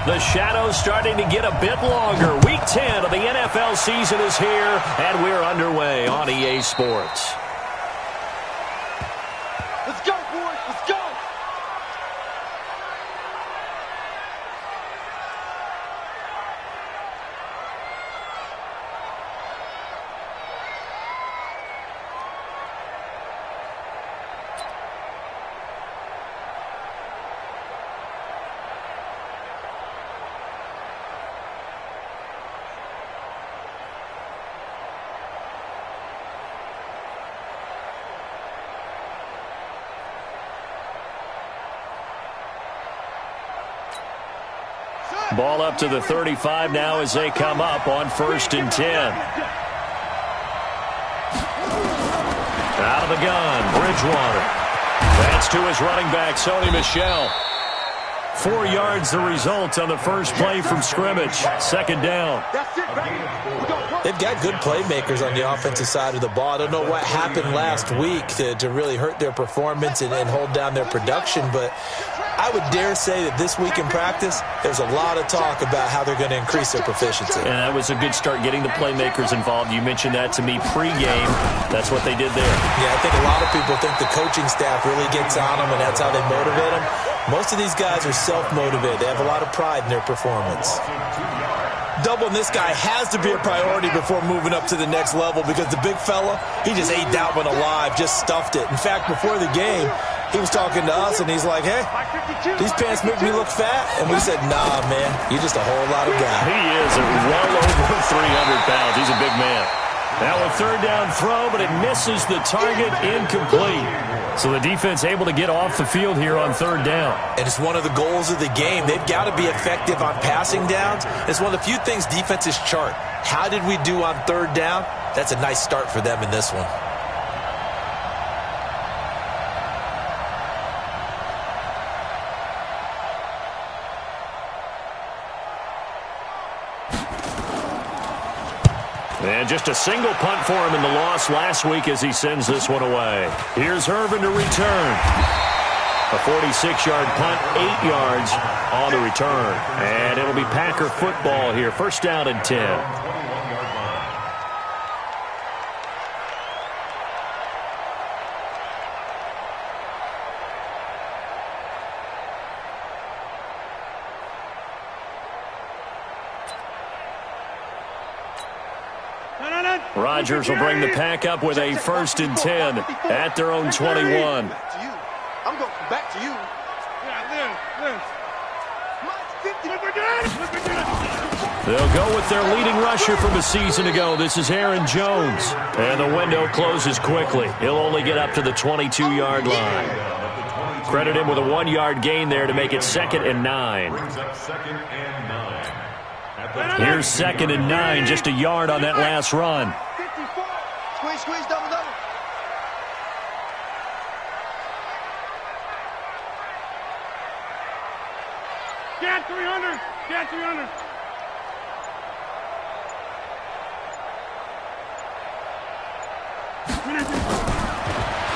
The shadow's starting to get a bit longer. Week 10 of the NFL season is here, and we're underway on EA Sports. Let's go, boys. Let's go. Ball up to the 35 now as they come up on 1st and 10. Out of the gun, Bridgewater. That's to his running back, Sony Michel. 4 yards the result on the first play from scrimmage. 2nd down. That's it, baby. They've got good playmakers on the offensive side of the ball. I don't know what happened last week to really hurt their performance and hold down their production, but I would dare say that this week in practice, there's a lot of talk about how they're going to increase their proficiency. And that was a good start, getting the playmakers involved. You mentioned that to me pregame. That's what they did there. Yeah, I think a lot of people think the coaching staff really gets on them, and that's how they motivate them. Most of these guys are self-motivated. They have a lot of pride in their performance. Doubling this guy has to be a priority before moving up to the next level because the big fella, he just ate that one alive, just stuffed it. In fact, before the game, he was talking to us, and he's like, hey, these pants make me look fat. And we said, nah, man, you're just a whole lot of guy. He is well over 300 pounds. He's a big man. Now a 3rd down throw, but it misses the target, incomplete. So the defense able to get off the field here on 3rd down. And it's one of the goals of the game. They've got to be effective on passing downs. It's one of the few things defenses chart. How did we do on 3rd down? That's a nice start for them in this one. And just a single punt for him in the loss last week as he sends this one away. Here's Hervin to return. A 46-yard punt, 8 yards on the return. And it'll be Packer football here. 1st down and 10. Rodgers will bring the pack up with a 1st and 10 at their own 21. I'm going back to you. They'll go with their leading rusher from a season ago. This is Aaron Jones. And the window closes quickly. He'll only get up to the 22-yard line. Credit him with a 1-yard gain there to make it 2nd and 9. Here's 2nd and 9, just a yard on that last run. Squeeze, squeeze, double, double. Get 300. Get 300.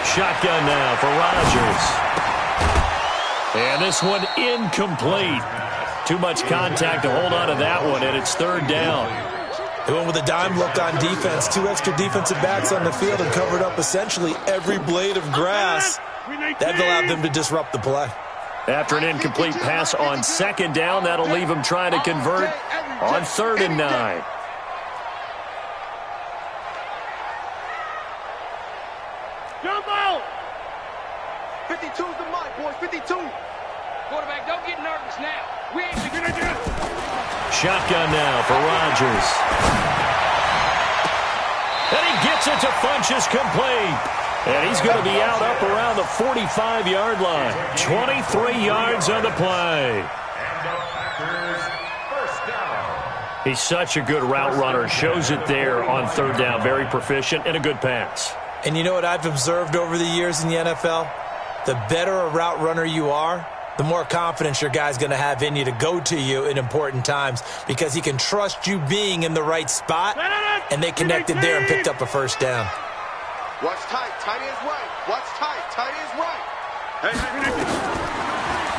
Shotgun now for Rodgers. And this one incomplete. Too much contact to hold on to that one, and it's 3rd down. They went with a dime look on defense. 2 extra defensive backs on the field and covered up essentially every blade of grass. That allowed them to disrupt the play. After an incomplete pass on 2nd down, that'll leave them trying to convert on 3rd and 9. Jump out! 52's the mic, boys. 52. Quarterback, don't get nervous now. We ain't beginning to. Shotgun now for Rodgers. And he gets it to Funchess complete. And he's going to be out up around the 45-yard line. 23 yards on the play. He's such a good route runner. Shows it there on 3rd down. Very proficient and a good pass. And you know what I've observed over the years in the NFL? The better a route runner you are, the more confidence your guy's going to have in you to go to you in important times because he can trust you being in the right spot, and they connected there and picked up a 1st down. Watch tight. Tight end's right. Watch tight. Tight end's right.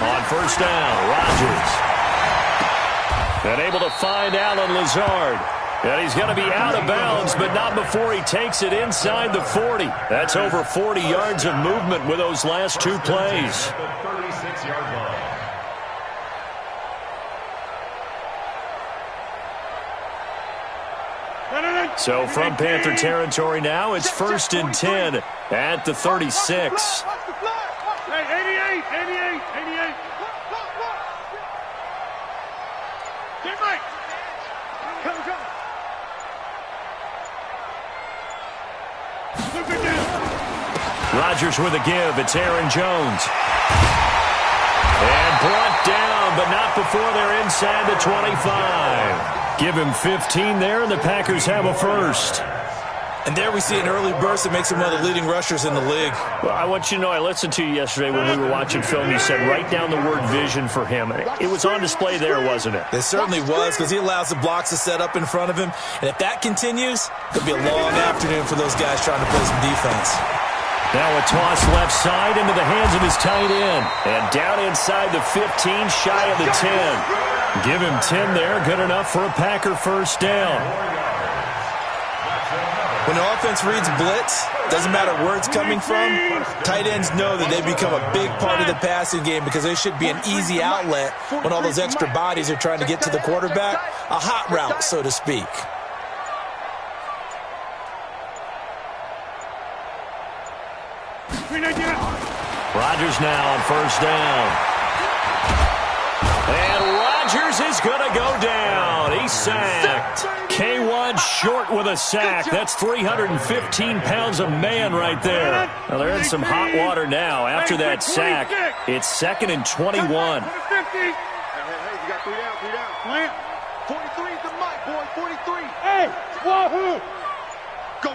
On 1st down, Rodgers. And able to find Alan Lazard. And he's going to be out of bounds, but not before he takes it inside the 40. That's over 40 yards of movement with those last two plays. The 36-yard line. So from Panther territory now, it's 1st and 10 at the 36. Hey, 88, 88, 88. Get right. Come. Look at this. Rodgers with a give. It's Aaron Jones. And brought down, but not before they're inside the 25. Give him 15 there, and the Packers have a first. And there we see an early burst that makes him one of the leading rushers in the league. Well, I want you to know, I listened to you yesterday when we were watching film. You said write down the word vision for him. It was on display there, wasn't it? It certainly was, because he allows the blocks to set up in front of him. And if that continues, it'll be a long afternoon for those guys trying to play some defense. Now a toss left side into the hands of his tight end. And down inside the 15, shy of the 10. Give him 10 there, good enough for a Packer first down. When the offense reads blitz, doesn't matter where it's coming from, tight ends know that they become a big part of the passing game because they should be an easy outlet when all those extra bodies are trying to get to the quarterback. A hot route, so to speak. Rodgers now on first down. And Rodgers is going to go down. He's sacked. K1 short with a sack. That's 315 pounds of man right there. Well, they're in some hot water now after that sack. It's 2nd and 21. Hey, you got 3 down, 3 down. Plant. 43 is the mic, boy, 43. Hey, wahoo. Go.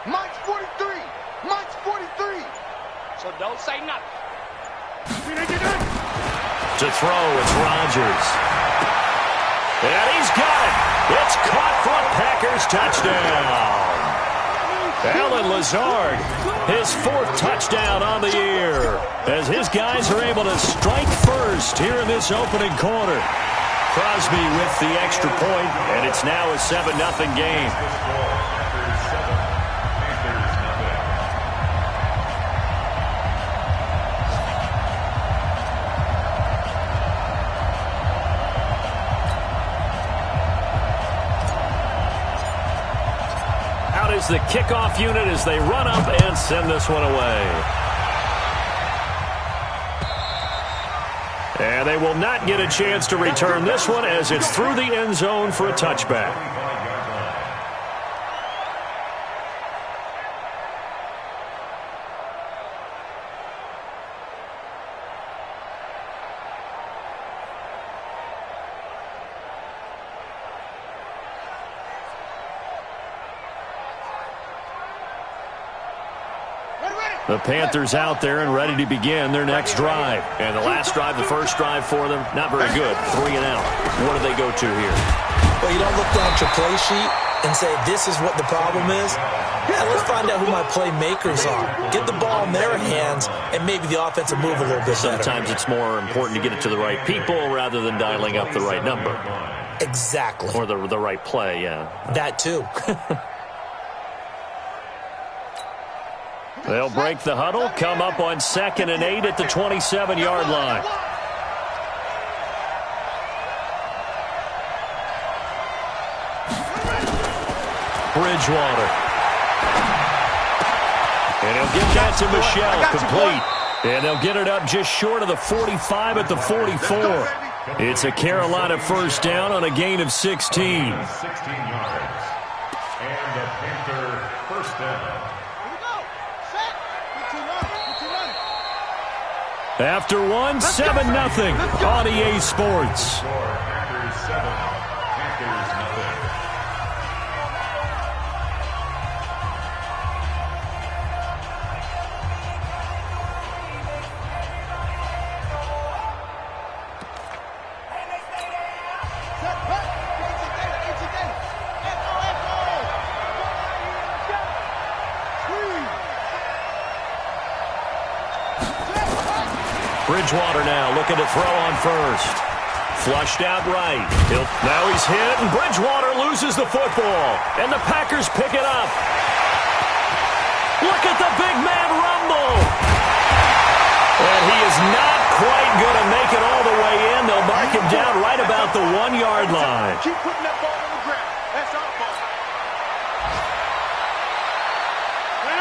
Mike's 43. Mike's 43. So don't say nothing. To throw, it's Rodgers. And he's got it. It's caught for a Packers touchdown. Alan Lazard, his 4th touchdown on the year, as his guys are able to strike first here in this opening quarter. Crosby with the extra point, and it's now a 7-0 game. Is the kickoff unit as they run up and send this one away. And they will not get a chance to return this one as it's through the end zone for a touchback. The Panthers out there and ready to begin their next drive. And the last drive, the first drive for them, not very good. 3 and out. What do they go to here? Well, you don't look down at your play sheet and say, this is what the problem is. Yeah, let's find out who my playmakers are. Get the ball in their hands, and maybe the offense will move a little bit better. Sometimes it's more important to get it to the right people rather than dialing up the right number. Exactly. Or the right play, yeah. That too. They'll break the huddle, come up on 2nd and 8 at the 27-yard line. Bridgewater. And he'll get that to Michelle, complete. And they'll get it up just short of the 45 at the 44. It's a Carolina first down on a gain of 16. 16 yards. And the Panther first down. After one, 7-0 on EA Sports. Packers 7, Panthers nothing. Bridgewater now looking to throw on first. Flushed out right. Now he's hit, and Bridgewater loses the football. And the Packers pick it up. Look at the big man rumble. And he is not quite going to make it all the way in. They'll mark him down right about the 1-yard line. Keep putting that ball on the ground. That's our ball.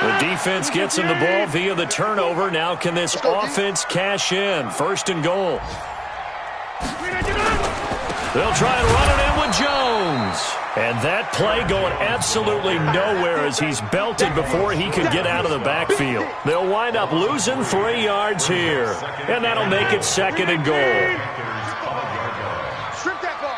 The defense gets him the ball via the turnover. Now can this offense cash in? 1st and goal. They'll try and run it in with Jones. And that play going absolutely nowhere as he's belted before he could get out of the backfield. They'll wind up losing 3 yards here. And that'll make it 2nd and goal. Strip that ball.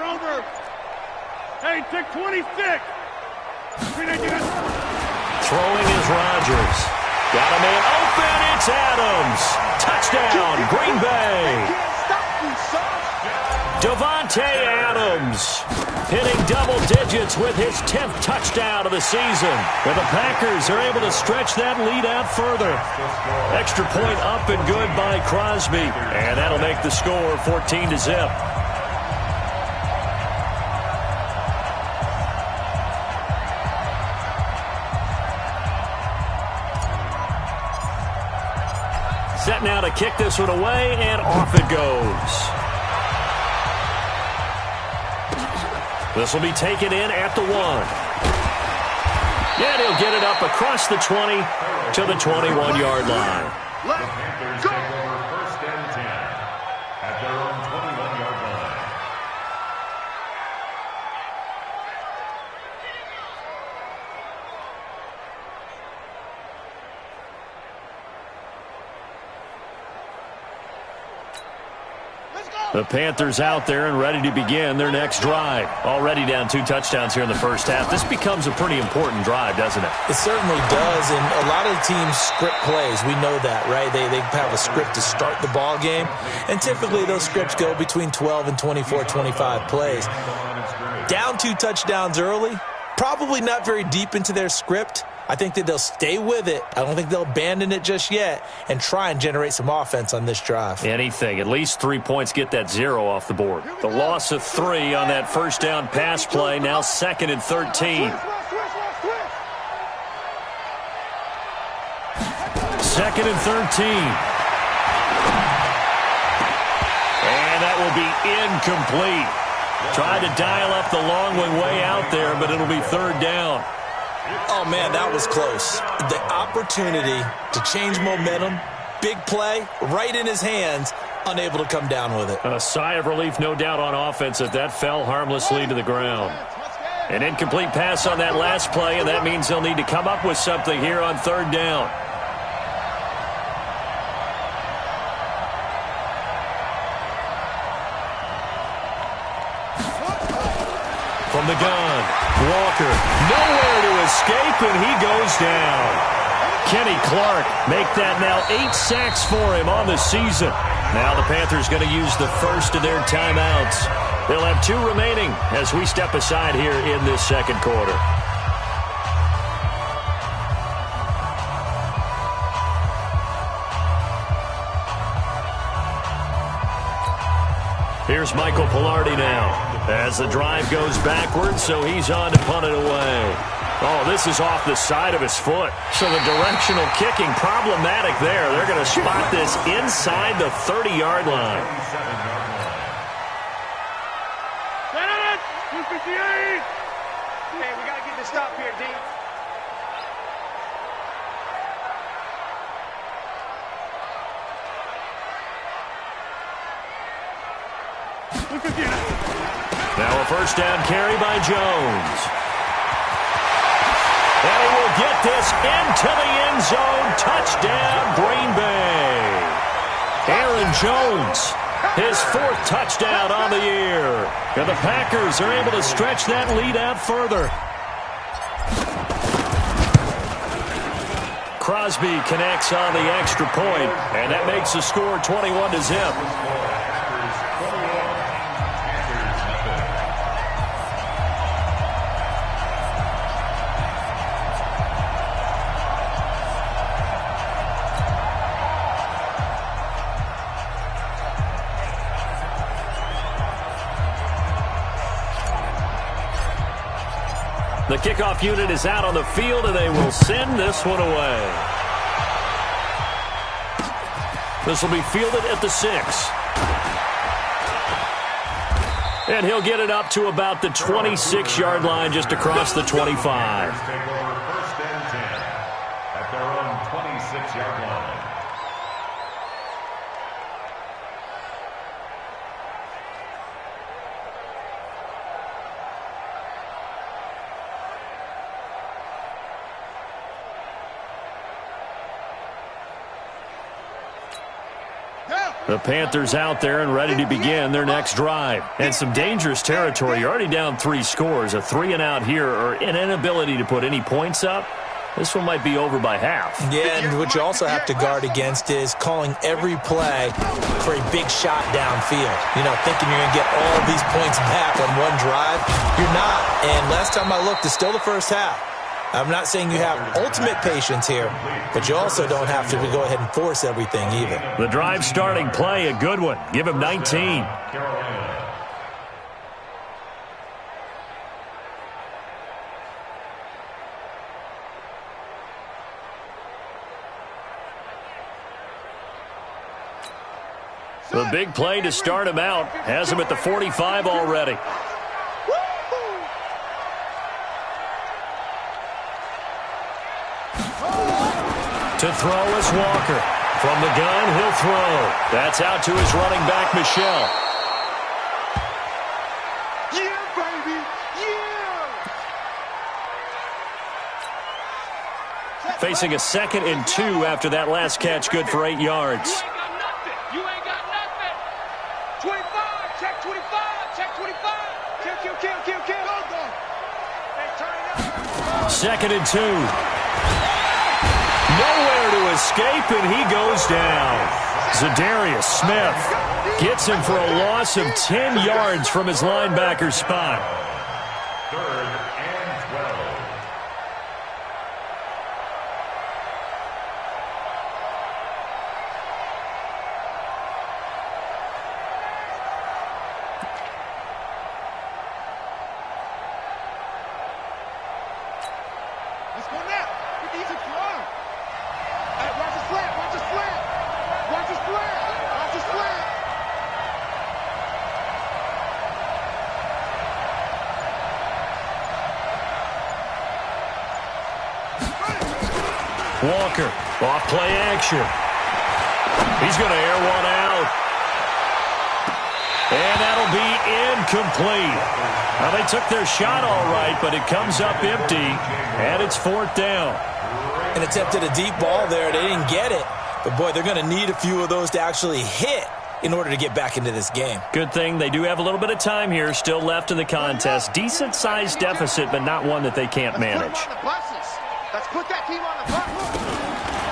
Over. Hey, take 26. Throwing is Rodgers. Got a man open. It's Adams. Touchdown, Green Bay. Devontae Adams hitting double digits with his 10th touchdown of the season. And the Packers are able to stretch that lead out further. Extra point up and good by Crosby. And that'll make the score 14-0. Set now to kick this one away, and off it goes. This will be taken in at the 1. And he'll get it up across the 20 to the 21-yard line. Panthers take over 1st and 10 at their own 21-yard line. The Panthers out there and ready to begin their next drive. Already down 2 touchdowns here in the first half. This becomes a pretty important drive, doesn't it? It certainly does, and a lot of teams script plays. We know that, right? They have a script to start the ball game, and typically those scripts go between 12 and 24, 25 plays. Down 2 touchdowns early, probably not very deep into their script. I think that they'll stay with it. I don't think they'll abandon it just yet and try and generate some offense on this drive. Anything. At least 3 points, get that 0 off the board. The loss of 3 on that first down pass play. Now 2nd and 13. 2nd and 13. And that will be incomplete. Tried to dial up the long one way out there, but it'll be 3rd down. Oh, man, that was close. The opportunity to change momentum, big play, right in his hands, unable to come down with it. A sigh of relief, no doubt, on offense that fell harmlessly to the ground. An incomplete pass on that last play, and that means they'll need to come up with something here on 3rd down. From the gun, Walker, nowhere to escape, and he goes down. Kenny Clark make that now 8 sacks for him on the season. Now the Panthers going to use the first of their timeouts. They'll have 2 remaining as we step aside here in this 2nd quarter. Here's Michael Pilardi now as the drive goes backwards, so he's on to punt it away. Oh, this is off the side of his foot. So the directional kicking problematic there. They're going to spot this inside the 30-yard line. Set it! 258! Hey, we got to get this stop here, D. Now a first down carry by Jones. And he will get this into the end zone. Touchdown, Green Bay. Aaron Jones, his 4th touchdown on the year. And the Packers are able to stretch that lead out further. Crosby connects on the extra point, and that makes the score 21-0. The kickoff unit is out on the field, and they will send this one away. This will be fielded at the 6. And he'll get it up to about the 26-yard line, just across the 25. Take over 1st and 10 at their own 26-yard line. The Panthers out there and ready to begin their next drive. And some dangerous territory. You're already down 3 scores. A 3-and-out here, or an inability to put any points up. This one might be over by half. Yeah, and what you also have to guard against is calling every play for a big shot downfield. You know, thinking you're going to get all these points back on one drive. You're not. And last time I looked, it's still the first half. I'm not saying you have ultimate patience here, but you also don't have to go ahead and force everything either. The drive starting play, a good one. Give him 19. The big play to start him out has him at the 45 already. To throw is Walker. From the gun, he'll throw. That's out to his running back, Michelle. Yeah, baby! Yeah! Facing a 2nd and 2 after that last catch, good for 8 yards. You ain't got nothing. 25. Check 25. Check 25. Kill. Hey, turn it up. 2nd and 2. Nowhere to escape, and he goes down. Zadarius Smith gets him for a loss of 10 yards from his linebacker spot. 3rd and 12. Let's go now! Get the easy throw! Hey, watch the slant! Watch the slant! Watch the slant! Watch the slant! Walker, off play action. He's going to air one out. And that'll be incomplete. Now, they took their shot all right, but it comes up empty, and it's 4th down. And attempted a deep ball there. They didn't get it. But, boy, they're going to need a few of those to actually hit in order to get back into this game. Good thing they do have a little bit of time here still left in the contest. Decent-sized deficit, but not one that they can't manage. Let's put that team on the bus.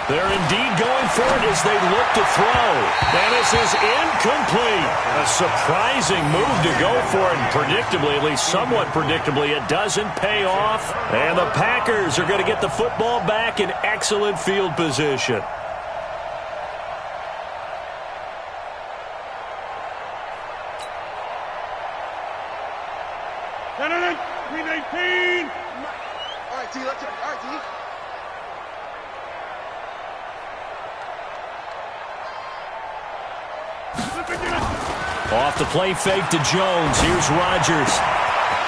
They're indeed going for it as they look to throw. And this is incomplete. A surprising move to go for it. And predictably, at least somewhat predictably, it doesn't pay off. And the Packers are going to get the football back in excellent field position. Green 18. All right, D, let's go. All right, D. Off the play fake to Jones. Here's Rodgers.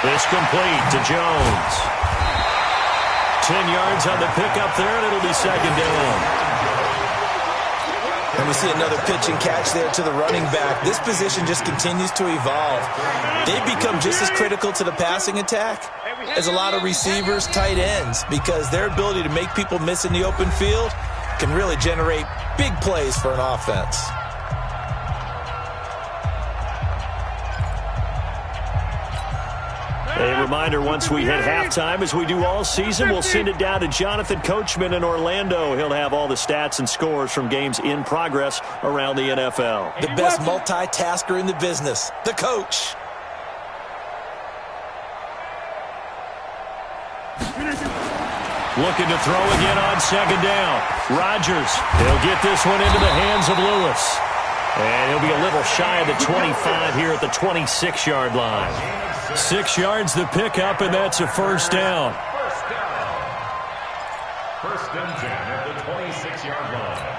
This complete to Jones. 10 yards on the pickup there, and it'll be 2nd down. And we see another pitch and catch there to the running back. This position just continues to evolve. They've become just as critical to the passing attack as a lot of receivers, tight ends, because their ability to make people miss in the open field can really generate big plays for an offense. A reminder, once we hit halftime, as we do all season, we'll send it down to Jonathan Coachman in Orlando. He'll have all the stats and scores from games in progress around the NFL. The best multitasker in the business, the coach. Looking to throw again on 2nd down. Rodgers, he'll get this one into the hands of Lewis. And he'll be a little shy of the 25 here at the 26-yard line. 6 yards the pickup, and that's a first down. First and 10 at the 26-yard line.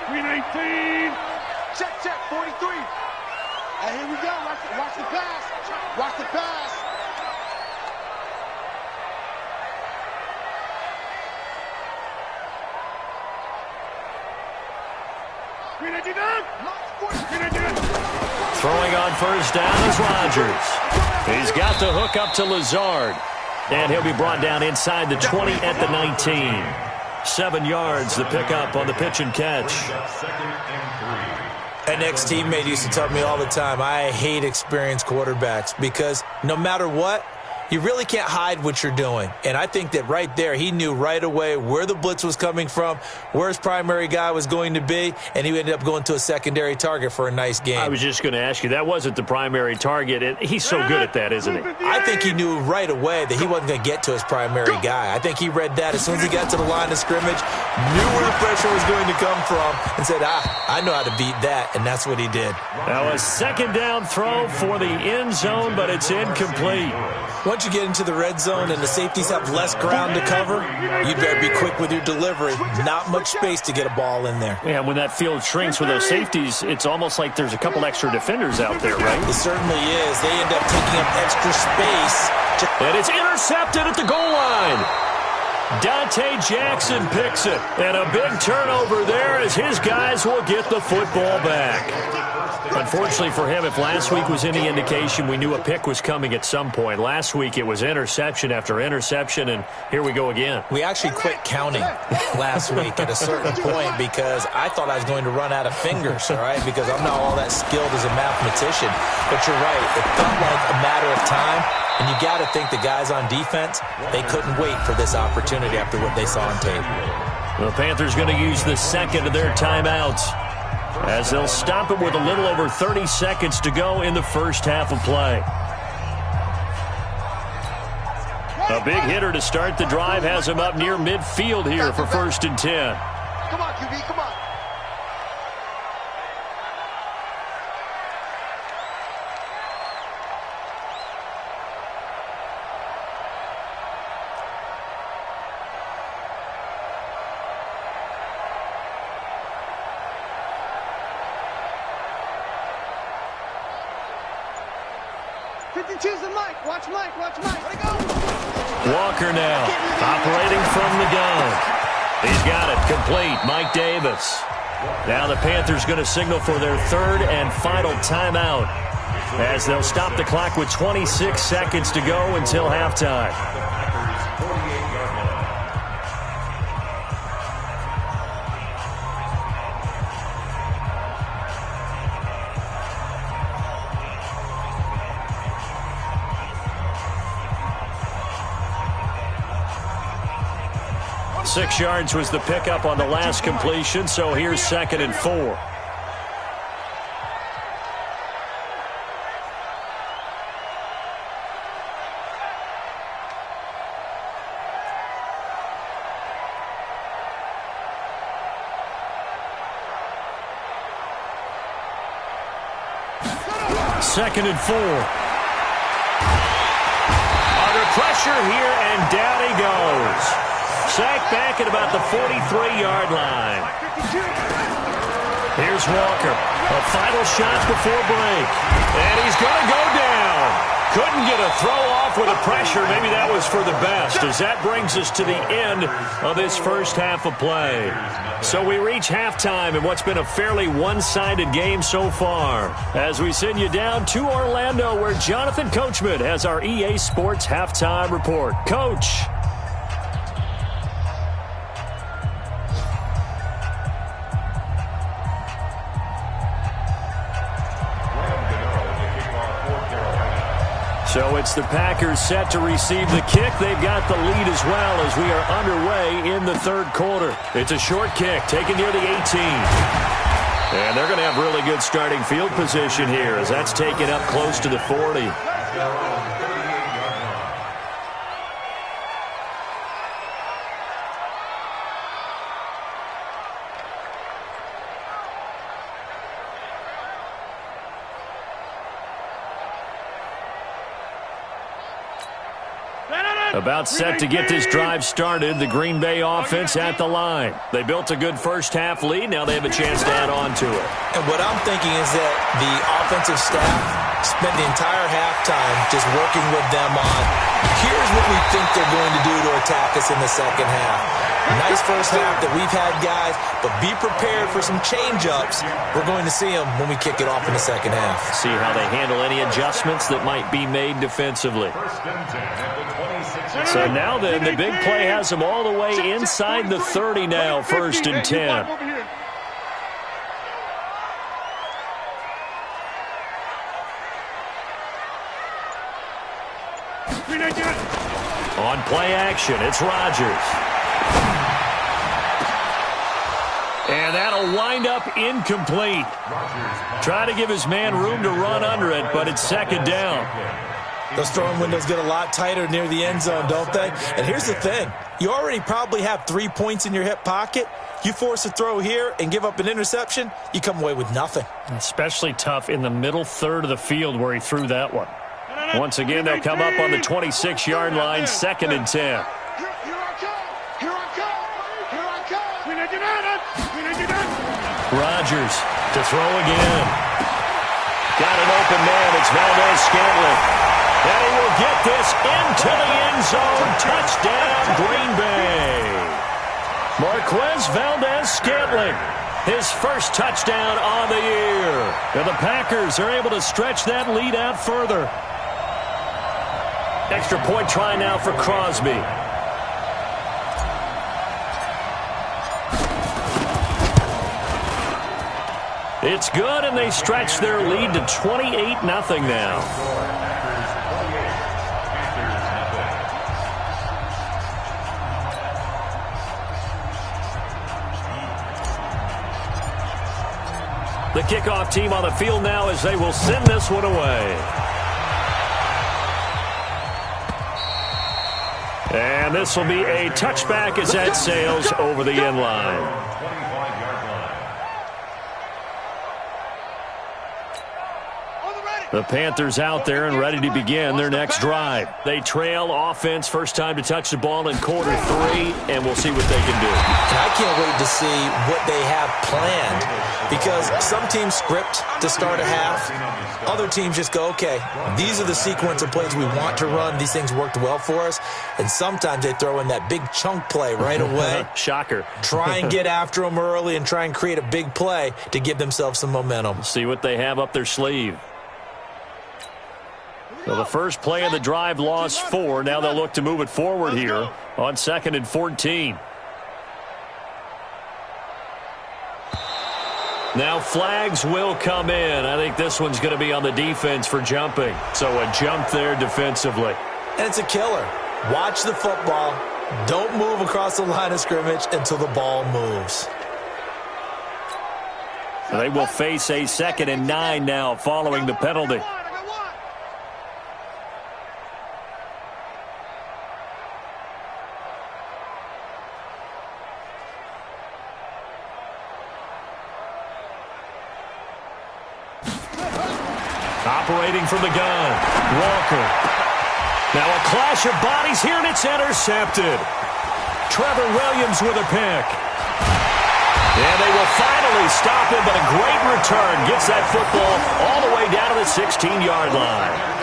319. Check, 43. And here we go. Watch the pass. Watch the pass. Throwing on first down is Rodgers. He's got the hook up to Lazard. And he'll be brought down inside the 20 at the 19. 7 yards, the pickup on the pitch and catch. An ex-teammate used to tell me all the time, I hate experienced quarterbacks because no matter what, you really can't hide what you're doing. And I think that right there, he knew right away where the blitz was coming from, where his primary guy was going to be, and he ended up going to a secondary target for a nice game. I was just going to ask you, that wasn't the primary target. He's so good at that, isn't he? I think he knew right away that he wasn't going to get to his primary guy. I think he read that as soon as he got to the line of scrimmage, knew where the pressure was going to come from, and said, I know how to beat that, and that's what he did. Now a second down throw for the end zone, but it's incomplete. Once you get into the red zone and the safeties have less ground to cover, you better be quick with your delivery. Not much space to get a ball in there. Yeah, when that field shrinks with those safeties, it's almost like there's a couple extra defenders out there, right? It certainly is. They end up taking up extra space. And it's intercepted at the goal line. Dante Jackson picks it. And a big turnover there as his guys will get the football back. Unfortunately for him, if last week was any indication, we knew a pick was coming at some point. Last week it was interception after interception, and here we go again. We actually quit counting last week at a certain point because I thought I was going to run out of fingers, all right, because I'm not all that skilled as a mathematician. But you're right. It felt like a matter of time, and you got to think the guys on defense, they couldn't wait for this opportunity after what they saw on tape. The Panthers going to use the second of their timeouts, as they'll stop it with a little over 30 seconds to go in the first half of play. A big hitter to start the drive has him up near midfield here for first and 10. Come on, QB, come on. Watch Mike. Let it go. Walker now, operating from the gun. He's got it, complete, Mike Davis. Now the Panthers going to signal for their third and final timeout, as they'll stop the clock with 26 seconds to go until halftime. Six yards was the pickup on the last completion, so here's second and 4. Second and 4. Under pressure here, and down he goes. Sacked back at about the 43-yard line. Here's Walker. A final shot before break. And he's going to go down. Couldn't get a throw off with the pressure. Maybe that was for the best, as that brings us to the end of this first half of play. So we reach halftime in what's been a fairly one-sided game so far, as we send you down to Orlando, where Jonathan Coachman has our EA Sports Halftime Report. Coach. So it's the Packers set to receive the kick. They've got the lead as well as we are underway in the third quarter. It's a short kick taken near the 18. And they're going to have really good starting field position here, as that's taken up close to the 40. About set to get this drive started, the Green Bay offense at the line. They built a good first-half lead. Now they have a chance to add on to it. And what I'm thinking is that the offensive staff spent the entire halftime just working with them on, here's what we think they're going to do to attack us in the second half. Nice first half that we've had, guys, but be prepared for some change-ups. We're going to see them when we kick it off in the second half. See how they handle any adjustments that might be made defensively. So now then, the big play has them all the way inside the 30 now, 1st and 10. On play action, it's Rodgers. And that'll wind up incomplete. Try to give his man room to run under it, but it's 2nd down. Those throwing windows get a lot tighter near the end zone, don't they? And here's the thing. You already probably have 3 points in your hip pocket. You force a throw here and give up an interception, you come away with nothing. Especially tough in the middle third of the field where he threw that one. Once again, they'll come up on the 26-yard line, 2nd and 10. Here I come! Here I come! Here I come! Rodgers to throw again. Got an open man. It's Valdez-Scantling. And he will get this into the end zone. Touchdown, Green Bay. Marquez Valdez-Scantling, his first touchdown on the year. And the Packers are able to stretch that lead out further. Extra point try now for Crosby. It's good, and they stretch their lead to 28-0 now. The kickoff team on the field now as they will send this one away. And this will be a touchback as that sails over the end line. The Panthers out there and ready to begin their next drive. They trail offense, first time to touch the ball in quarter 3, and we'll see what they can do. And I can't wait to see what they have planned, because some teams script to start a half. Other teams just go, okay, these are the sequence of plays we want to run. These things worked well for us. And sometimes they throw in that big chunk play right away. Shocker. Try and get after them early and try and create a big play to give themselves some momentum. See what they have up their sleeve. So the first play of the drive lost 4. Now they'll look to move it forward here on 2nd and 14. Now flags will come in. I think this one's going to be on the defense for jumping. So a jump there defensively. And it's a killer. Watch the football. Don't move across the line of scrimmage until the ball moves. So they will face a 2nd and 9 now following the penalty. Operating from the gun, Walker. Now a clash of bodies here, and it's intercepted. Trevor Williams with a pick. And they will finally stop him, but a great return gets that football all the way down to the 16-yard line.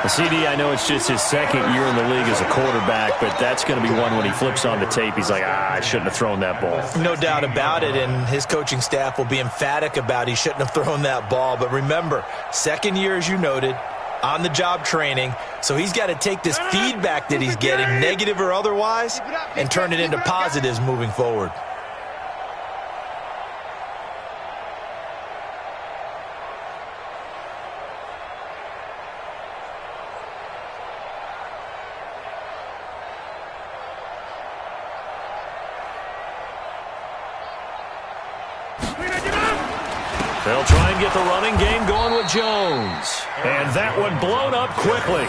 CD, I know it's just his 2nd year in the league as a quarterback, but that's going to be one when he flips on the tape. He's like, I shouldn't have thrown that ball. No doubt about it, and his coaching staff will be emphatic about he shouldn't have thrown that ball. But remember, 2nd year, as you noted, on-the-job training, so he's got to take this feedback that he's getting, negative or otherwise, and turn it into positives moving forward. They'll try and get the running game going with Jones. And that one blown up quickly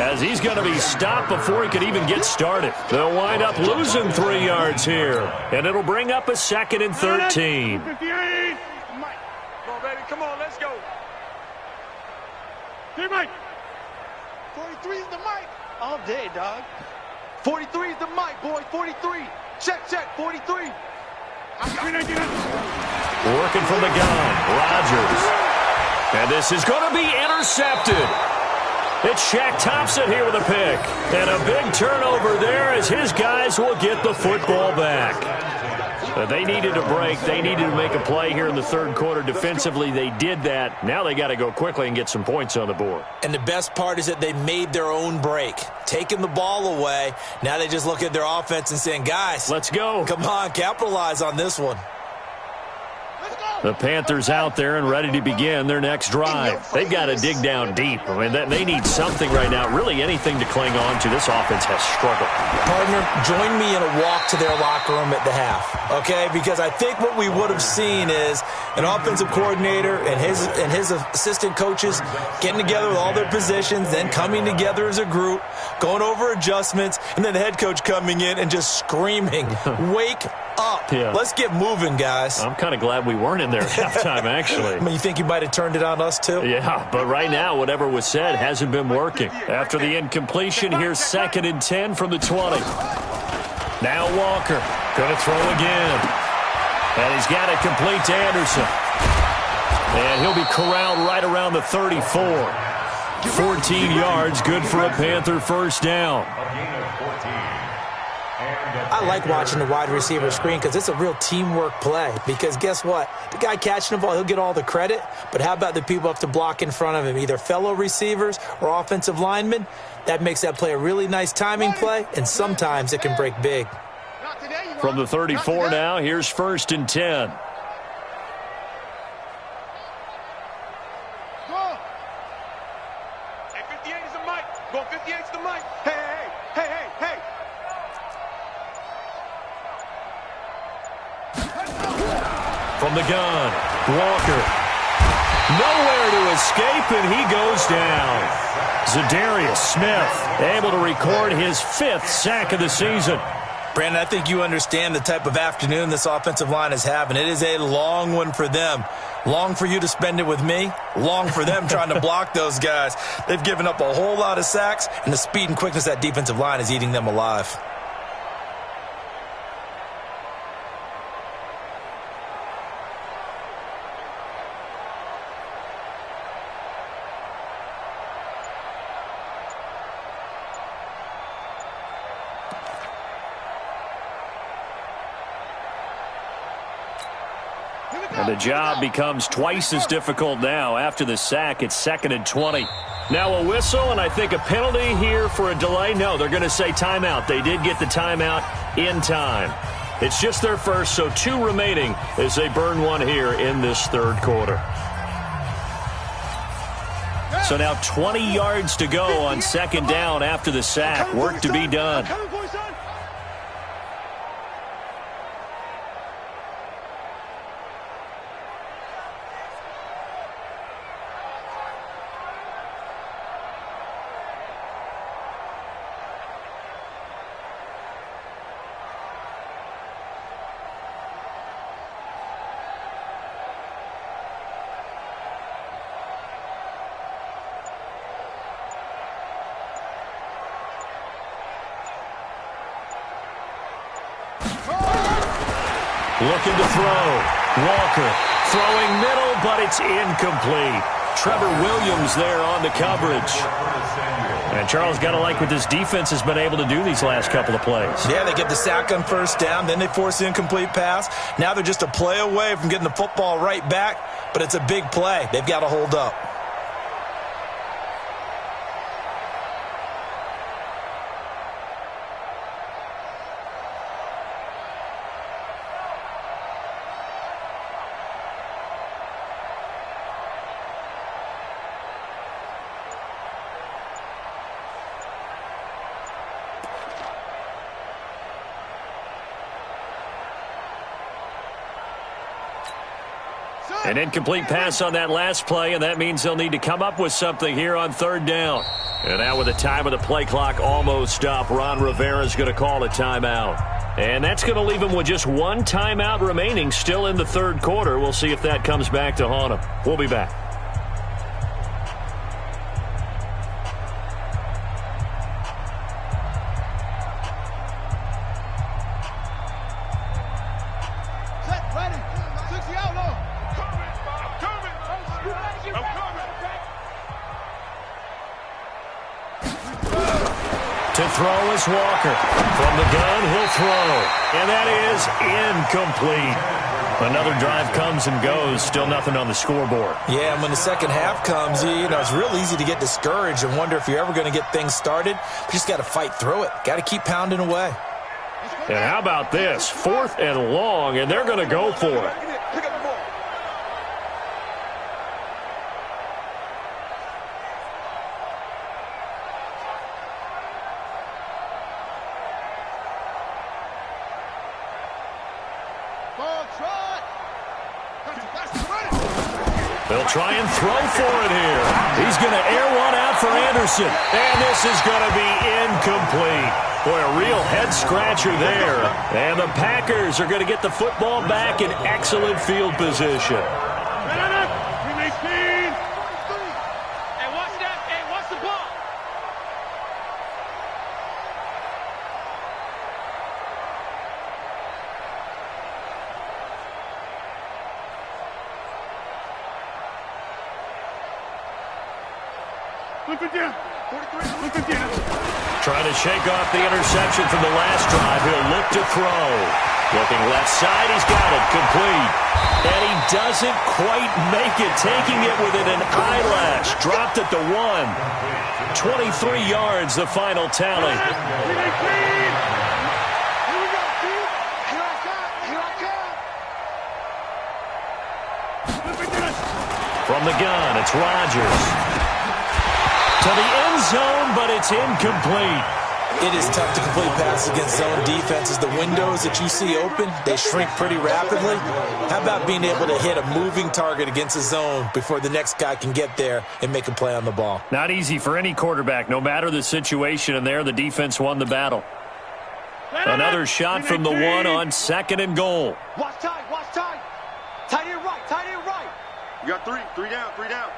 as he's going to be stopped before he could even get started. They'll wind up losing 3 yards here. And it'll bring up a 2nd and 13. Mike, come on, baby. Come on, let's go. Hey, Mike. 43 is the mic. All day, dog. 43 is the mic, boys. 43. Check, 43. Working from the gun, Rodgers. And this is going to be intercepted. It's Shaq Thompson here with a pick. And a big turnover there as his guys will get the football back. They needed a break. They needed to make a play here in the third quarter. Defensively, they did that. Now they got to go quickly and get some points on the board. And the best part is that they made their own break. Taking the ball away. Now they just look at their offense and saying, guys, let's go. Come on, capitalize on this one. The Panthers out there and ready to begin their next drive. They've got to dig down deep. I mean, they need something right now, really anything to cling on to. This offense has struggled. Partner, join me in a walk to their locker room at the half, okay? Because I think what we would have seen is an offensive coordinator and his assistant coaches getting together with all their positions, then coming together as a group, going over adjustments, and then the head coach coming in and just screaming, wake up. Yeah. Let's get moving, guys. I'm kind of glad we weren't in there at halftime, actually. I mean, you think you might have turned it on us, too? Yeah, but right now, whatever was said hasn't been working. After the incompletion, here's 2nd and 10 from the 20. Now Walker going to throw again. And he's got it complete to Anderson. And he'll be corralled right around the 34. 14 yards, good for a Panther first down. I like watching the wide receiver screen because it's a real teamwork play. Because guess what? The guy catching the ball, he'll get all the credit. But how about the people up to block in front of him, either fellow receivers or offensive linemen? That makes that play a really nice timing play, and sometimes it can break big. From the 34 now, here's 1st and 10. Go. Hey, 58 is the mic. Go, 58 is the mic. Hey. From the gun, Walker. Nowhere to escape, and he goes down. Zadarius Smith able to record his 5th sack of the season. Brandon, I think you understand the type of afternoon this offensive line is having. It is a long one for them. Long for you to spend it with me. Long for them trying to block those guys. They've given up a whole lot of sacks, and the speed and quickness of that defensive line is eating them alive. And the job becomes twice as difficult now. After the sack, it's 2nd and 20. Now a whistle, and I think a penalty here for a delay. No, they're going to say timeout. They did get the timeout in time. It's just their first, so 2 remaining as they burn one here in this third quarter. So now 20 yards to go on 2nd down after the sack. Work to be done. Looking to throw. Walker throwing middle, but it's incomplete. Trevor Williams there on the coverage. And Charles, got to like what this defense has been able to do these last couple of plays. Yeah, they get the sack on 1st down, then they force the incomplete pass. Now they're just a play away from getting the football right back, but it's a big play. They've got to hold up. An incomplete pass on that last play, and that means they'll need to come up with something here on 3rd down. And now with the time of the play clock almost up, Ron Rivera's going to call a timeout. And that's going to leave him with just 1 timeout remaining still in the third quarter. We'll see if that comes back to haunt him. We'll be back. To throw is Walker. From the gun, he'll throw. And that is incomplete. Another drive comes and goes. Still nothing on the scoreboard. Yeah, and when the second half comes, you know, it's real easy to get discouraged and wonder if you're ever going to get things started. You just got to fight through it. Got to keep pounding away. And how about this? 4th and long, and they're going to go for it. They'll try and throw for it here. He's going to air one out for Anderson. And this is going to be incomplete. Boy, a real head-scratcher there. And the Packers are going to get the football back in excellent field position. Hey, watch that. Hey, watch the ball. Trying to shake off the interception from the last drive. He'll look to throw. Looking left side, he's got it. Complete. And he doesn't quite make it. Taking it within an eyelash. Dropped at the 1. 23 yards, the final tally. From the gun, it's Rodgers. To the end zone, but it's incomplete. It is tough to complete passes against zone defenses. The windows that you see open, they shrink pretty rapidly. How about being able to hit a moving target against a zone before the next guy can get there and make a play on the ball? Not easy for any quarterback, no matter the situation, and there the defense won the battle. Another shot from the 1 on 2nd and goal. Watch tight, watch tight. Tight end right, tight end right. You got three down, 3 down.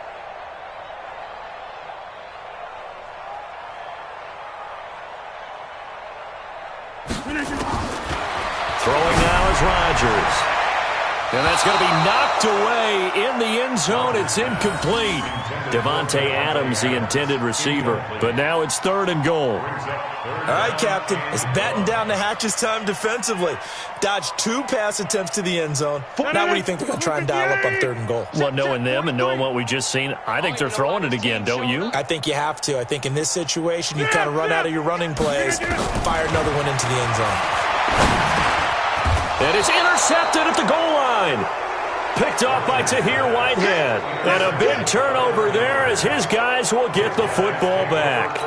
Throwing now is Rodgers. And that's going to be knocked away in the end zone. It's incomplete. Devontae Adams, the intended receiver. But now it's 3rd and goal. All right, Captain. It's batten down the hatches time defensively. Dodged 2 pass attempts to the end zone. Now what do you think they're going to try and dial up on 3rd and goal? Well, knowing them and knowing what we just seen, I think they're throwing it again, don't you? I think you have to. I think in this situation, you kind of run out of your running plays, fire another one into the end zone. And it's intercepted at the goal line. Picked off by Tahir Whitehead. And a big turnover there as his guys will get the football back.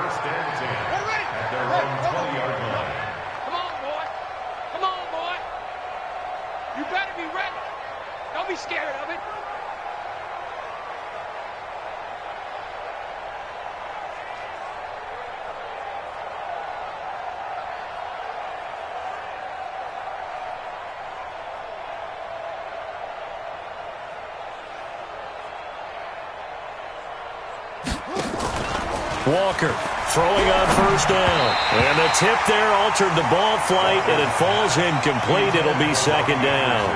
Come on, boy. Come on, boy. You better be ready. Don't be scared of it. Walker throwing on 1st down. And the tip there altered the ball flight, and it falls incomplete. It'll be 2nd down.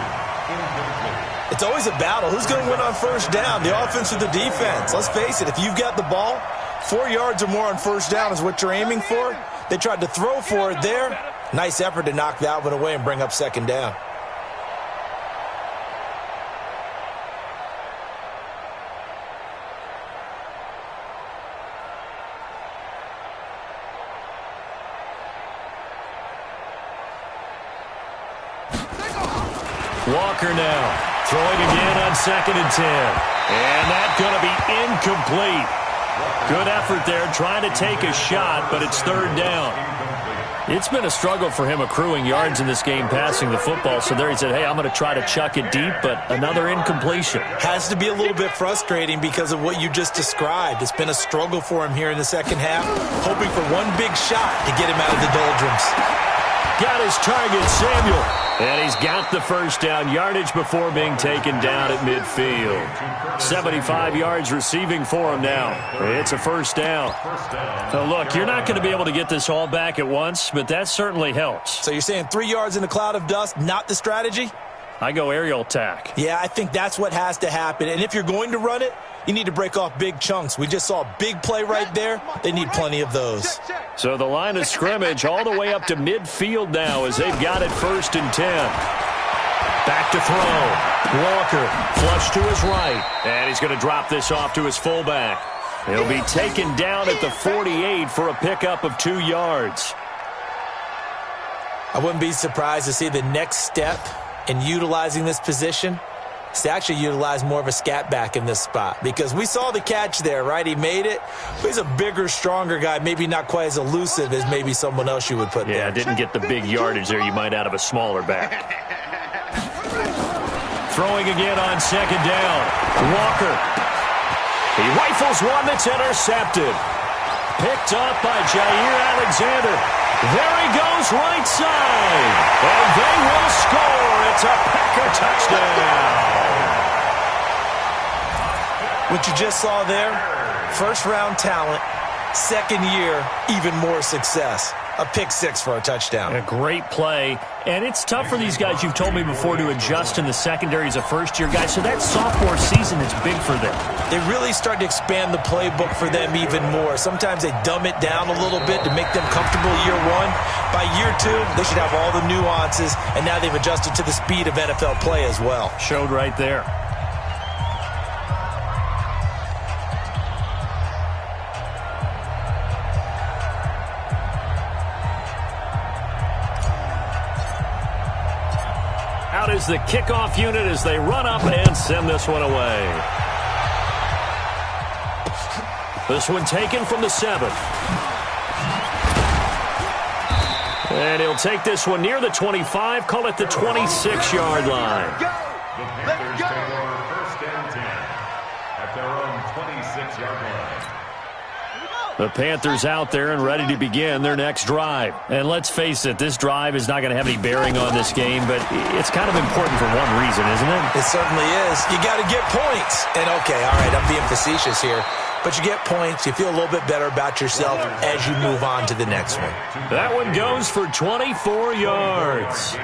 It's always a battle. Who's going to win on 1st down, the offense or the defense? Let's face it, if you've got the ball, 4 yards or more on 1st down is what you're aiming for. They tried to throw for it there. Nice effort to knock that one away and bring up 2nd down. Walker now throwing again on 2nd and 10. And that's going to be incomplete. Good effort there trying to take a shot, but it's 3rd down. It's been a struggle for him accruing yards in this game passing the football. So there he said, hey, I'm going to try to chuck it deep, but another incompletion. Has to be a little bit frustrating because of what you just described. It's been a struggle for him here in the second half, hoping for one big shot to get him out of the doldrums. Got his target, Samuel. And he's got the 1st down yardage before being taken down at midfield. 75 yards receiving for him now. It's a 1st down. Now, look, you're not going to be able to get this all back at once, but that certainly helps. So you're saying 3 yards in a cloud of dust, not the strategy? I go aerial attack. Yeah, I think that's what has to happen. And if you're going to run it, you need to break off big chunks. We just saw a big play right there. They need plenty of those. So the line of scrimmage all the way up to midfield now as they've got it 1st and 10. Back to throw. Walker flush to his right. And he's going to drop this off to his fullback. He'll be taken down at the 48 for a pickup of 2 yards. I wouldn't be surprised to see the next step in utilizing this position is to actually utilize more of a scat back in this spot, because we saw the catch there, right? He made it. But he's a bigger, stronger guy, maybe not quite as elusive as maybe someone else you would put there. Yeah, didn't get the big yardage there you might out of a smaller back. Throwing again on 2nd down. Walker. He rifles one that's intercepted. Picked up by Jair Alexander. There he goes right side. And they will score. It's a Packer touchdown. What you just saw there, first-round talent, 2nd year, even more success. A pick 6 for a touchdown. A great play. And it's tough for these guys, you've told me before, to adjust in the secondary as a first-year guy. So that sophomore season is big for them. They really start to expand the playbook for them even more. Sometimes they dumb it down a little bit to make them comfortable year 1. By year 2, they should have all the nuances, and now they've adjusted to the speed of NFL play as well. Showed right there. Out is the kickoff unit as they run up and send this one away. This one taken from the 7. And he'll take this one near the 25, call it the 26-yard line. The Panthers take over 1st and 10 at their own 26-yard line. The Panthers out there and ready to begin their next drive. And let's face it, this drive is not going to have any bearing on this game, but it's kind of important for one reason, isn't it? It certainly is. You got to get points. And, okay, all right, I'm being facetious here. But you get points, you feel a little bit better about yourself as you move on to the next one. That one goes for 24 yards.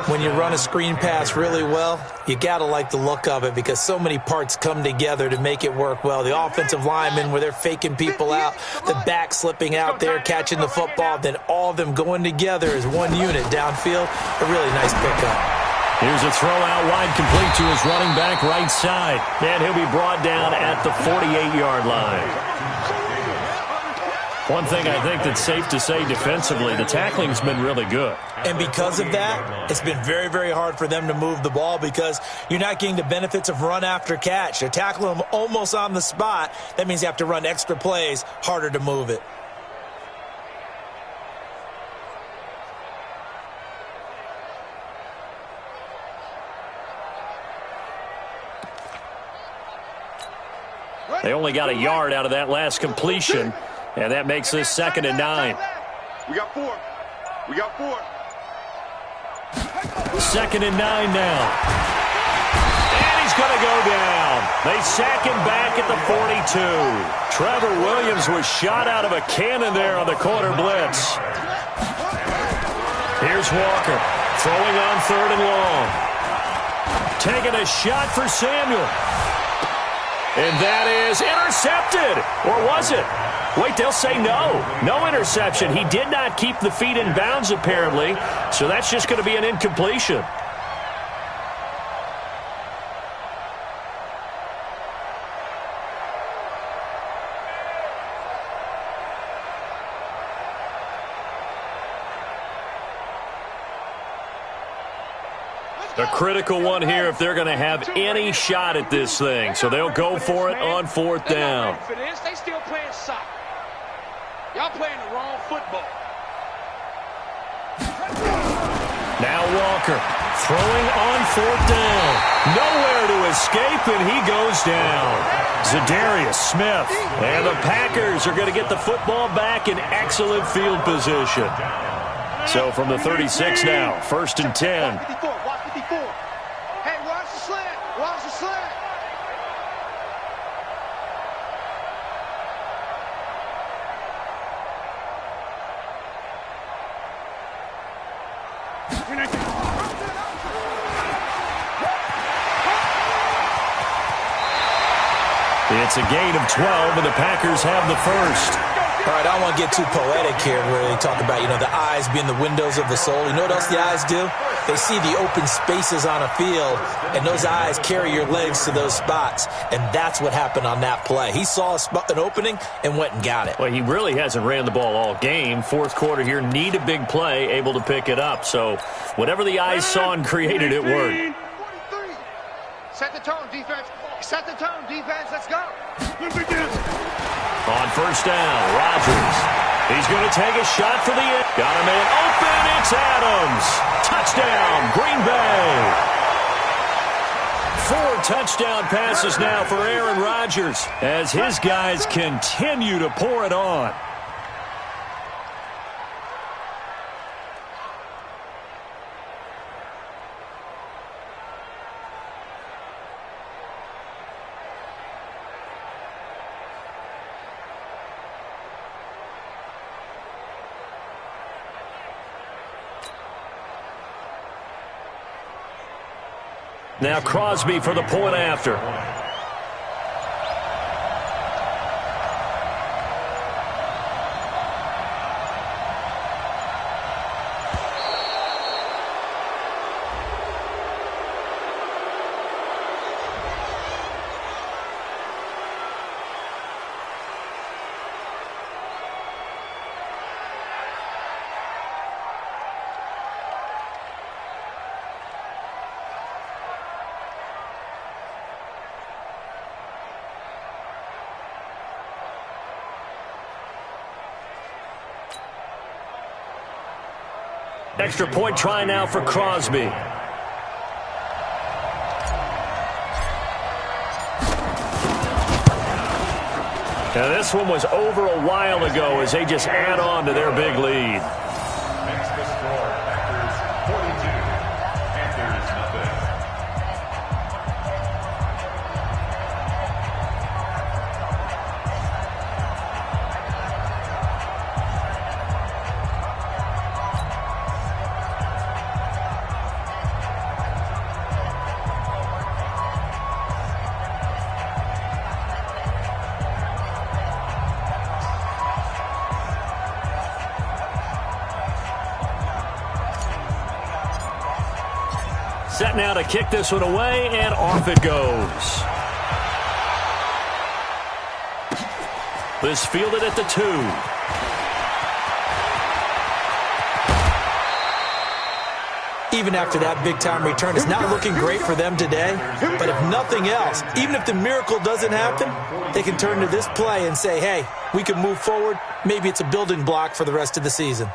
When you run a screen pass really well, you got to like the look of it because so many parts come together to make it work well. The offensive linemen, where they're faking people out, the back slipping out there, catching the football, then all of them going together as one unit downfield. A really nice pickup. Here's a throw out wide, complete to his running back right side. And he'll be brought down at the 48-yard line. One thing I think that's safe to say defensively, the tackling's been really good. And because of that, it's been very, very hard for them to move the ball because you're not getting the benefits of run after catch. They're tackling them almost on the spot. That means you have to run extra plays, harder to move it. They only got a yard out of that last completion, and that makes this 2nd and 9. We got 4. We got 4. 2nd and 9 now. And he's going to go down. They sack him back at the 42. Trevor Williams was shot out of a cannon there on the corner blitz. Here's Walker throwing on 3rd and long. Taking a shot for Samuel. And that is intercepted. Or was it? Wait, they'll say no. No interception. He did not keep the feet in bounds, apparently. So that's just going to be an incompletion. A critical one here if they're going to have any shot at this thing. So they'll go for it on 4th down. They still playing soccer. Y'all playing the wrong football. Now Walker throwing on 4th down. Nowhere to escape, and he goes down. Zadarius Smith. And the Packers are going to get the football back in excellent field position. So from the 36 now, 1st and 10. Hey, watch the slant. Watch the slant. It's a gain of 12, and the Packers have the first. All right, I don't want to get too poetic here where they talk about, the eyes being the windows of the soul. You know what else the eyes do? They see the open spaces on a field, and those eyes carry your legs to those spots, and that's what happened on that play. He saw an opening and went and got it. Well, he really hasn't ran the ball all game. Fourth quarter here, need a big play, able to pick it up. So whatever the eyes saw and created, it worked. 43. Set the tone, defense. Set the tone, defense. Let's go. On first down, Rodgers. He's going to take a shot for the end. Got a man open. It's Adams. Touchdown, Green Bay. 4 touchdown passes now for Aaron Rodgers as his guys continue to pour it on. Now Crosby for the point after. Extra point try now for Crosby. Now this one was over a while ago as they just add on to their big lead. Makes the score Packers 42, Panthers nothing. Set now to kick this one away, and off it goes. This fielded at the 2. Even after that big-time return, it's not looking great for them today. But if nothing else, even if the miracle doesn't happen, they can turn to this play and say, hey, we can move forward. Maybe it's a building block for the rest of the season.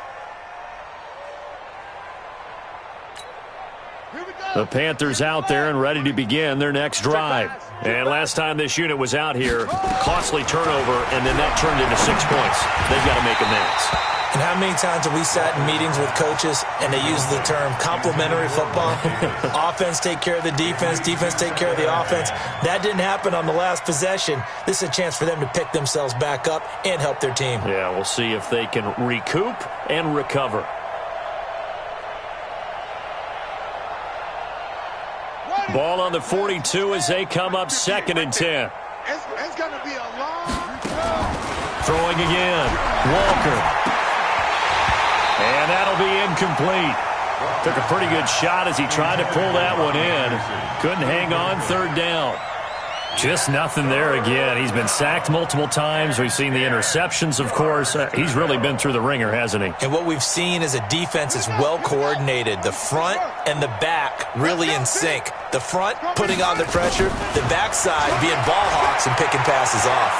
The Panthers out there and ready to begin their next drive. And last time this unit was out here, costly turnover, and then that turned into 6 points. They've got to make amends. And how many times have we sat in meetings with coaches and they use the term complementary football? Offense take care of the defense, defense take care of the offense. That didn't happen on the last possession. This is a chance for them to pick themselves back up and help their team. Yeah, we'll see if they can recoup and recover. Ball on the 42 as they come up 2nd and 10. It's going to be a long Throwing again. Walker. And that'll be incomplete. Took a pretty good shot as he tried to pull that one in. Couldn't hang on 3rd down. Just nothing there again. He's been sacked multiple times. We've seen the interceptions, of course. He's really been through the ringer, hasn't he? And what we've seen is a defense that's well coordinated. The front and the back really in sync. The front putting on the pressure. The backside being ball hawks and picking passes off.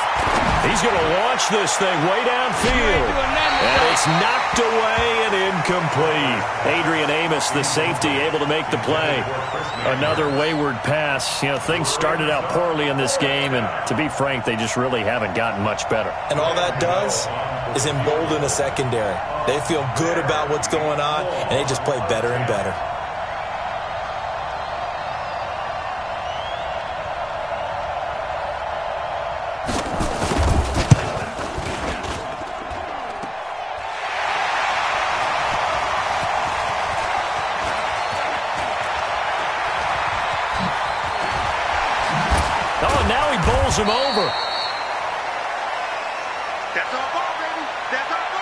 He's going to launch this thing way downfield. And it's knocked away and incomplete. Adrian Amos, the safety, able to make the play. Another wayward pass. Things started out poorly in this game, and to be frank, they just really haven't gotten much better. And all that does is embolden a secondary. They feel good about what's going on, and they just play better and better. Him over. baby. That's our ball.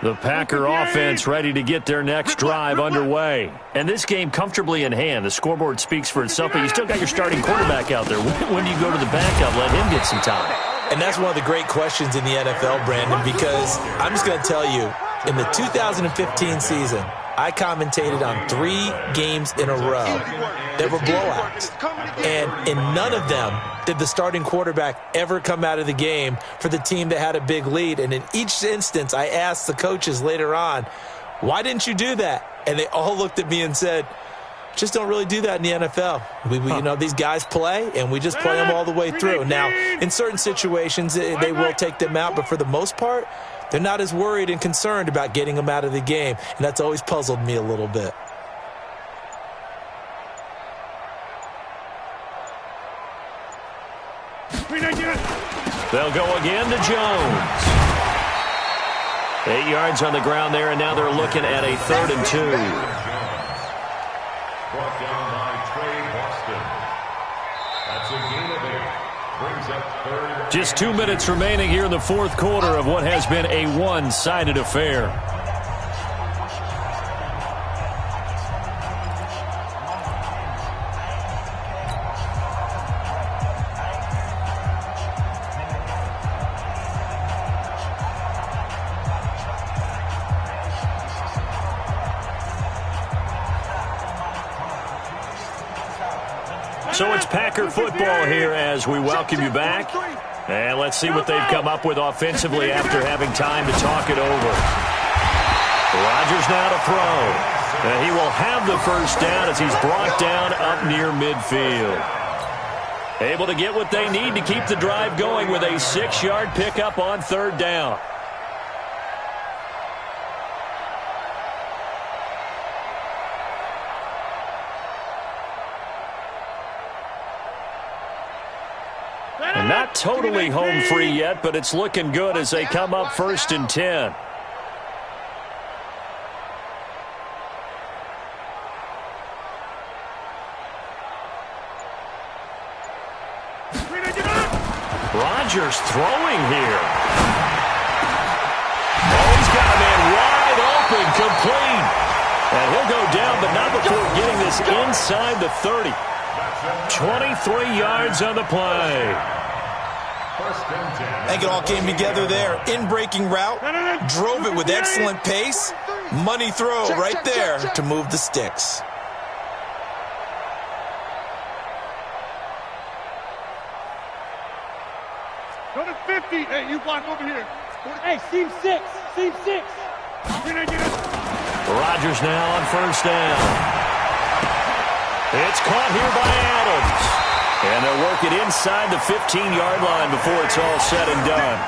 The Packer offense ready to get their next drive underway. And this game comfortably in hand. The scoreboard speaks for itself, but you still got your starting quarterback out there. When do you go to the backup, let him get some time? And that's one of the great questions in the NFL, Brandon, because I'm just going to tell you, in the 2015 season, I commentated on 3 games in a row that were blowouts. And in none of them did the starting quarterback ever come out of the game for the team that had a big lead. And in each instance, I asked the coaches later on, why didn't you do that? And they all looked at me and said, just don't really do that in the NFL. You know, these guys play, and we just play them all the way through. Now, in certain situations, they will take them out, but for the most part, they're not as worried and concerned about getting them out of the game, and that's always puzzled me a little bit. They'll go again to Jones. 8 yards on the ground there, and now they're looking at a 3rd and 2. Brought down by Trey Boston. That's a gain of 8. Brings up 3rd. Just 2 minutes remaining here in the 4th quarter of what has been a one-sided affair. So it's Packer football here as we welcome you back. And let's see what they've come up with offensively after having time to talk it over. Rodgers now to throw. And he will have the first down as he's brought down up near midfield. Able to get what they need to keep the drive going with a 6-yard pickup on 3rd down. Not totally home free yet, but it's looking good as they come up 1st and 10. Rodgers throwing here. Oh, he's got a man wide open, complete. And he'll go down, but not before getting this inside the 30. 23 yards on the play. I think it all came together there. In-breaking route, drove it with excellent pace. Money throw right there to move the sticks. Go to 50. Hey, you block over here. Hey, seam 6. Seam 6. Rodgers now on 1st down. It's caught here by Adams. And they'll work it inside the 15-yard line before it's all said and done.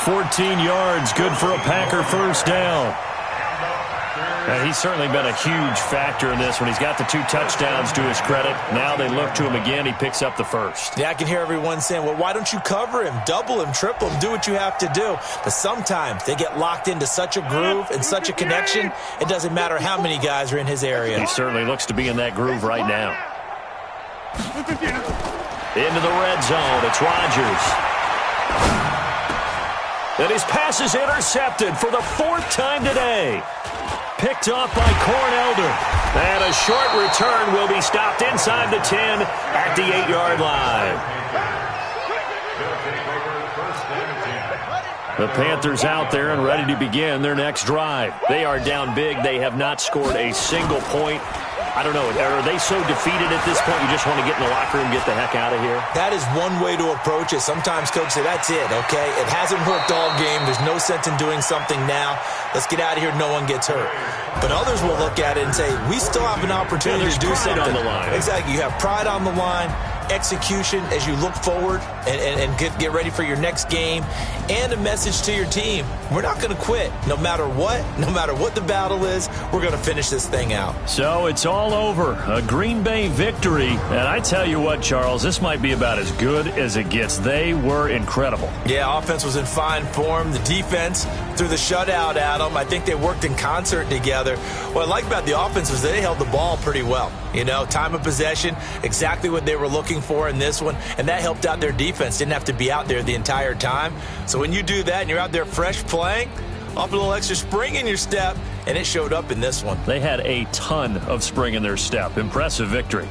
14 yards, good for a Packer 1st down. And he's certainly been a huge factor in this when he's got the 2 touchdowns to his credit. Now they look to him again. He picks up the 1st. Yeah, I can hear everyone saying, well, why don't you cover him, double him, triple him, do what you have to do. But sometimes they get locked into such a groove and such a connection, it doesn't matter how many guys are in his area. He certainly looks to be in that groove right now. Into the red zone, it's Rodgers. And his pass is intercepted for the 4th time today. Picked off by Cornelder. And a short return will be stopped inside the 10 at the 8-yard line. The Panthers out there and ready to begin their next drive. They are down big. They have not scored a single point. I don't know. Are they so defeated at this point you just want to get in the locker room and get the heck out of here? That is one way to approach it. Sometimes coaches say, that's it, okay? It hasn't worked all game. There's no sense in doing something now. Let's get out of here. No one gets hurt. But others will look at it and say, we still have an opportunity to do something. On the line. Exactly. You have pride on the line. execution as you look forward and get ready for your next game, and a message to your team. We're not going to quit. No matter what the battle is, we're going to finish this thing out. So it's all over. A Green Bay victory. And I tell you what, Charles, this might be about as good as it gets. They were incredible. Yeah, offense was in fine form. The defense, through the shutout, Adam, I think they worked in concert together. What I like about the offense was they held the ball pretty well. You know, time of possession, exactly what they were looking for in this one, and that helped out their defense. Didn't have to be out there the entire time. So when you do that and you're out there fresh playing, off a little extra spring in your step, and it showed up in this one. They had a ton of spring in their step. Impressive victory.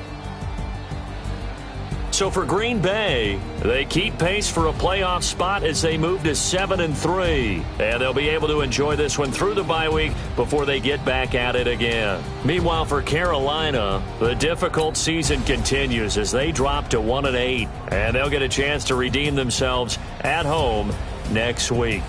So for Green Bay, they keep pace for a playoff spot as they move to 7-3. And they'll be able to enjoy this one through the bye week before they get back at it again. Meanwhile, for Carolina, the difficult season continues as they drop to 1-8. And they'll get a chance to redeem themselves at home next week.